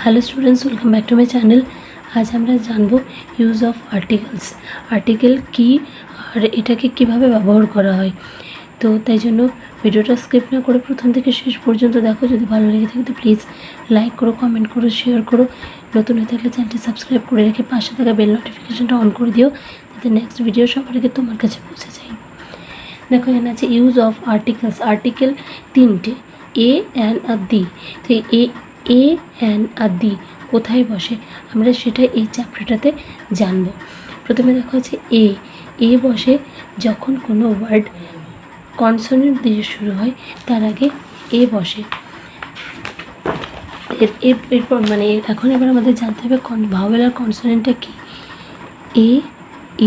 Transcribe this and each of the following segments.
Hello students, welcome back to my channel. আজ আমরা জানবো ইউজ অফ আর্টিকেলস। আর্টিকেল কি আর এটাকে কিভাবে ব্যবহার করা হয়। তো তাই জন্য ভিডিওটা স্কিপ না করে প্রথম থেকে শেষ পর্যন্ত দেখো। যদি ভালো লেগে থাকে তো প্লিজ লাইক করো, কমেন্ট করো, শেয়ার করো। নতুন হয়ে থাকলে চ্যানেলটি সাবস্ক্রাইব করে রেখে পাশে থাকা বেল নোটিফিকেশনটা অন করে দিও, যাতে নেক্সট ভিডিও সবার আগে তোমার কাছে পৌঁছে যায়। দেখো এখানে আছে ইউজ অফ আর্টিকেলস। আর্টিকেল তিনটে, এ অ্যান আর দি। তো এ অ্যান আর দি কোথায় বসে আমরা সেটা এই চ্যাপ্টারটাতে জানবো। প্রথমে দেখো আছে এ বসে যখন কোনো ওয়ার্ড কনসোনেন্ট দিয়ে শুরু হয় তার আগে এ বসে। এরপর মানে এখন এবার আমাদের জানতে হবে ভাওয়েল আর কনসোনেন্টটা কী। এ,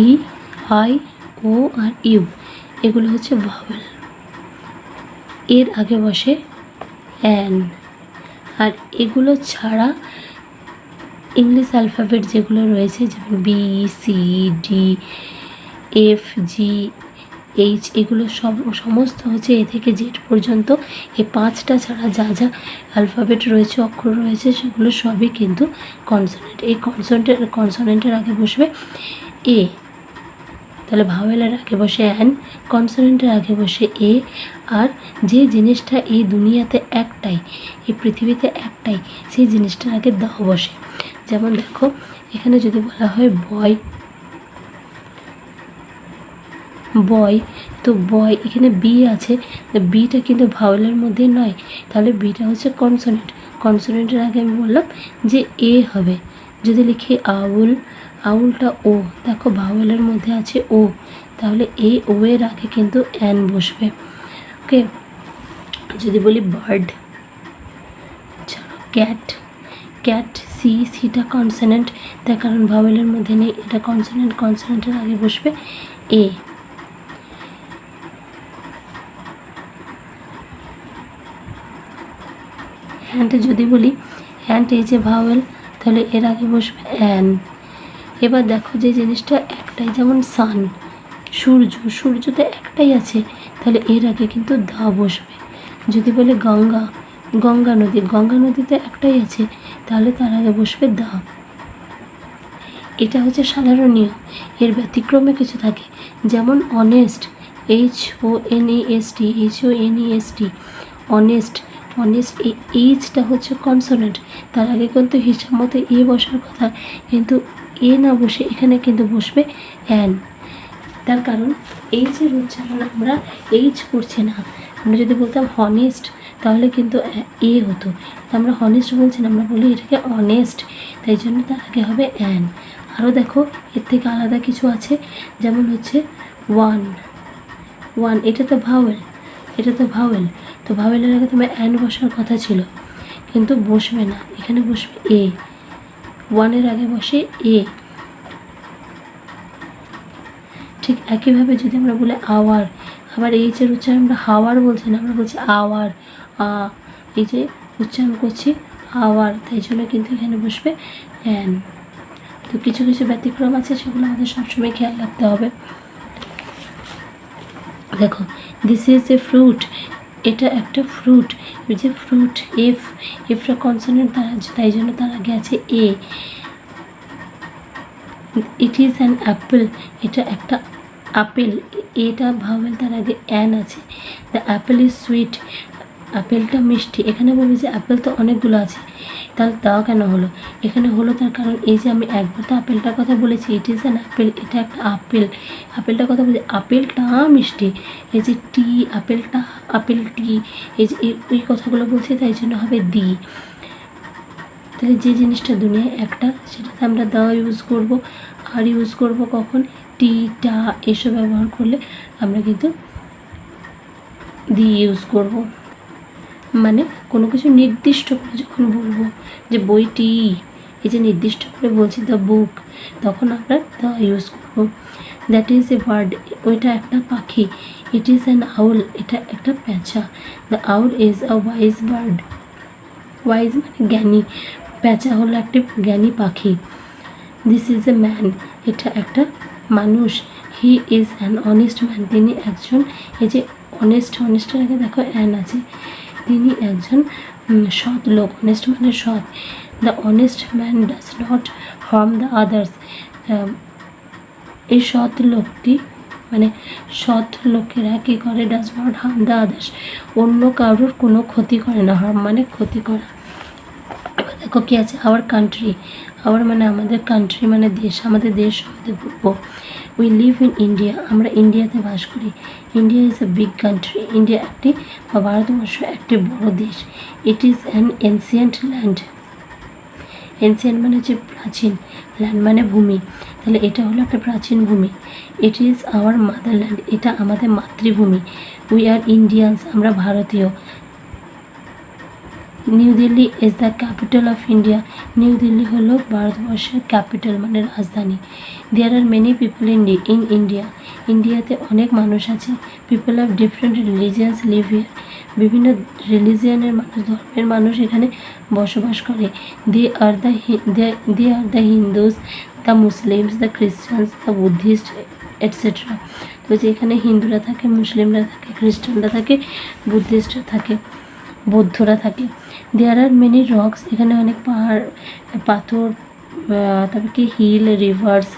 ই, আই, ও আর ইউ এগুলো হচ্ছে ভাওয়েল। এর আগে বসে অ্যান। আর এগুলো ছাড়া ইংলিশ অ্যালফাবেট যেগুলো রয়েছে, যেমন বি, সি, ডি, এফ, জি, এইচ, এগুলো সমস্ত হচ্ছে এ থেকে জেড পর্যন্ত। এই পাঁচটা ছাড়া যা যা অ্যালফাবেট রয়েছে, অক্ষর রয়েছে, সেগুলো সবই কিন্তু কনসোনেন্ট। এই কনসোনেন্টের আগে বসবে এ। তাহলে ভাওয়েলের আগে বসে অ্যান, কনসোনেন্টের আগে বসে এ। আর যে জিনিসটা এই দুনিয়াতে একটাই, এই পৃথিবীতে একটাই, সেই জিনিসটার আগে দ বসে। যেমন দেখো এখানে যদি বলা হয় বয়, তো বয় এখানে বি আছে, বিটা কিন্তু ভাওয়েলের মধ্যে নয়, তাহলে বিটা হচ্ছে কনসোনেন্ট। কনসোনেন্টের আগে আমি বললাম যে এ হবে। যদি লিখি আউল, আউলটা ও, দেখো ভাওয়েলের মধ্যে আছে ও, তাহলে ও এর আগে কিন্তু অ্যান বসবে। ওকে, যদি বলি বার্ড, ক্যাট, সিটা কনসোনেন্ট, তার কারণ ভাওয়েলের মধ্যে নেই, এটা কনসোনেন্ট। কনসোনেন্টের আগে বসবে এ। অ্যান্ড যদি বলি অ্যান্ড এই যে ভাওয়েল, তাহলে এর আগে বসবে অ্যান। এবার দেখো যে জিনিসটা একটাই, যেমন সান, সূর্যতে একটাই আছে, তাহলে এর আগে কিন্তু দা বসবে। যদি বলে গঙ্গা নদীতে একটাই আছে, তাহলে তার আগে বসবে দা। এটা হচ্ছে সাধারণ নিয়ম। এর ব্যতিক্রমে কিছু থাকে, যেমন অনেস্ট, HONEST, অনেস্ট, এই এইচটা হচ্ছে কনসোনেন্ট, তার আগে কিন্তু হিসাব মতো এ বসার কথা, কিন্তু এ না বসে এখানে কিন্তু বসবে অ্যান। তার কারণ এইচের উচ্চারণ আমরা এইচ করছি না। আমরা যদি বলতাম হনেস্ট, তাহলে কিন্তু এ হতো। আমরা হনেস্ট বলছি না, আমরা বলি এটাকে অনেস্ট, তাই জন্য তার আগে হবে অ্যান। আরও দেখো এর থেকে আলাদা কিছু আছে, যেমন হচ্ছে ওয়ান, এটা তো ভাওয়েল, তো ভাওয়েলের আগে তোমার অ্যান বসার কথা ছিল, কিন্তু বসবে না, এখানে বসবে এ। ওয়ানের আগে বসে এ। ঠিক একইভাবে যদি আমরা বলি আওয়ার, আবার এইচের উচ্চারণ আমরা হাওয়ার বলছি না, আমরা বলছি আওয়ার, এই যে উচ্চারণ করছি আওয়ার, তাই জন্য কিন্তু এখানে বসবে অ্যান। তো কিছু ব্যতিক্রম আছে, সেগুলো আমাদের সবসময় খেয়াল রাখতে হবে। দেখো দিস ইজ এ ফ্রুট, এটা একটা ফ্রুট। এই যে ফ্রুট, এফটা কনসোনেন্ট, তাই জন্য তার আগে আছে এ। ইট ইজ অ্যান অ্যাপেল, এটা একটা আপেল, এটা ভাওয়েল, তার আগে অ্যান আছে। দ্য অ্যাপেল ইজ সুইট, আপেলটা মিষ্টি। এখানে বলবি যে অ্যাপেল তো অনেকগুলো আছে, তাহলে তাও কেন হলো? এখানে হলো তার কারণ এই যে আমি একবার তো আপেলটার কথা বলেছি, ইট ইজ অ্যান অ্যাপেল, এটা একটা আপেলটার কথা বলছি, আপেলটা মিষ্টি। এই যে টি, আপেল টি, এই যে এই কথাগুলো বলছি, তাই জন্য হবে দি। তাহলে যে জিনিসটা দুনিয়ায় একটা, সেটাতে আমরা দা ইউজ করব। আর ইউজ করব কখন? টি, টা এসব ব্যবহার করলে আমরা কিন্তু দি ইউজ করব। মানে কোনো কিছু নির্দিষ্ট করে যখন বলবো যে বইটি, এই যে নির্দিষ্ট করে বলছি দ্য বুক, তখন আমরা দা ইউজ করব। দ্যাট ইজ এ বার্ড, ওইটা একটা পাখি। ইট ইজ অ্যান আউল, এটা একটা প্যাঁচা। The owl is a wise bird, wise মানে জ্ঞানী, প্যাঁচা হলো একটি জ্ঞানী পাখি। দিস ইজ এ ম্যান, এটা একটা মানুষ। He is an honest man, তিনি একজন, এই যে অনেস্টের আগে দেখো অ্যান আছে, তিনি একজন সৎ লোক, অনেস্ট মানে সৎ। The honest man does not harm the others. এই সৎ লোকটি মানে সৎ লোকেরা কী করে, does not harm the others, অন্য কারোর কোনো ক্ষতি করে না। হার্ম মানে ক্ষতি করা। এবার দেখো কী আছে, আওয়ার কান্ট্রি, আওয়ার মানে আমাদের, কান্ট্রি মানে দেশ, আমাদের দেশ আমাদের পূর্ব। উই লিভ ইন ইন্ডিয়া, আমরা ইন্ডিয়াতে বাস করি। India is a big country, India একটি বা ভারতবর্ষ একটি বড় দেশ। It is an ancient land, ancient মানে হচ্ছে প্রাচীন, ল্যান্ড মানে ভূমি, তাহলে এটা হলো একটা প্রাচীন ভূমি। ইট ইজ আওয়ার মাদারল্যান্ড, এটা আমাদের মাতৃভূমি। উই আর ইন্ডিয়ানস, আমরা ভারতীয়। New Delhi is the capital of India, New Delhi হলো ভারতবর্ষের ক্যাপিটাল মানে রাজধানী। There are many people in India, ইন্ডিয়াতে অনেক মানুষ আছে। People of different religions live here, বিভিন্ন রিলিজিয়ানের মানুষ, ধর্মের মানুষ এখানে বসবাস করে। They are the Hindus, the Muslims, the Christians, the Buddhist etcetera. তো যে এখানে হিন্দুরা থাকে, মুসলিমরা থাকে, খ্রিস্টানরা থাকে, বুদ্ধিস্টরা থাকে, বৌদ্ধরা থাকে। দেয়ার আর মেনি রক্স, এখানে অনেক পাহাড়, পাথর, তারপর কি হিল, রিভার্স,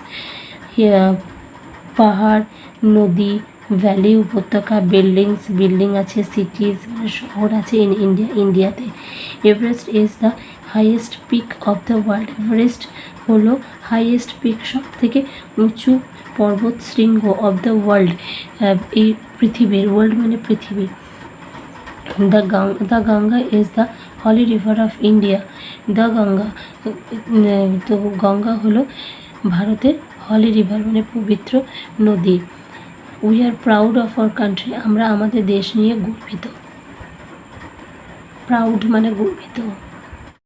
পাহাড়, নদী, ভ্যালি, উপত্যকা, বিল্ডিং আছে, সিটিজ মানে শহর আছে ইন্ডিয়াতে। Everest is the highest peak of the world, Everest হলো হাইয়েস্ট পিক, সব থেকে উঁচু পর্বত শৃঙ্গ, অফ দ্য ওয়ার্ল্ড এই পৃথিবীর, ওয়ার্ল্ড মানে পৃথিবী। The Ganga is the Holi river of India, the Ganga, তো গঙ্গা হলো ভারতের হলি রিভার মানে পবিত্র নদী। We are proud of our country, আমরা আমাদের দেশ নিয়ে গর্বিত। প্রাউড মানে গর্বিত।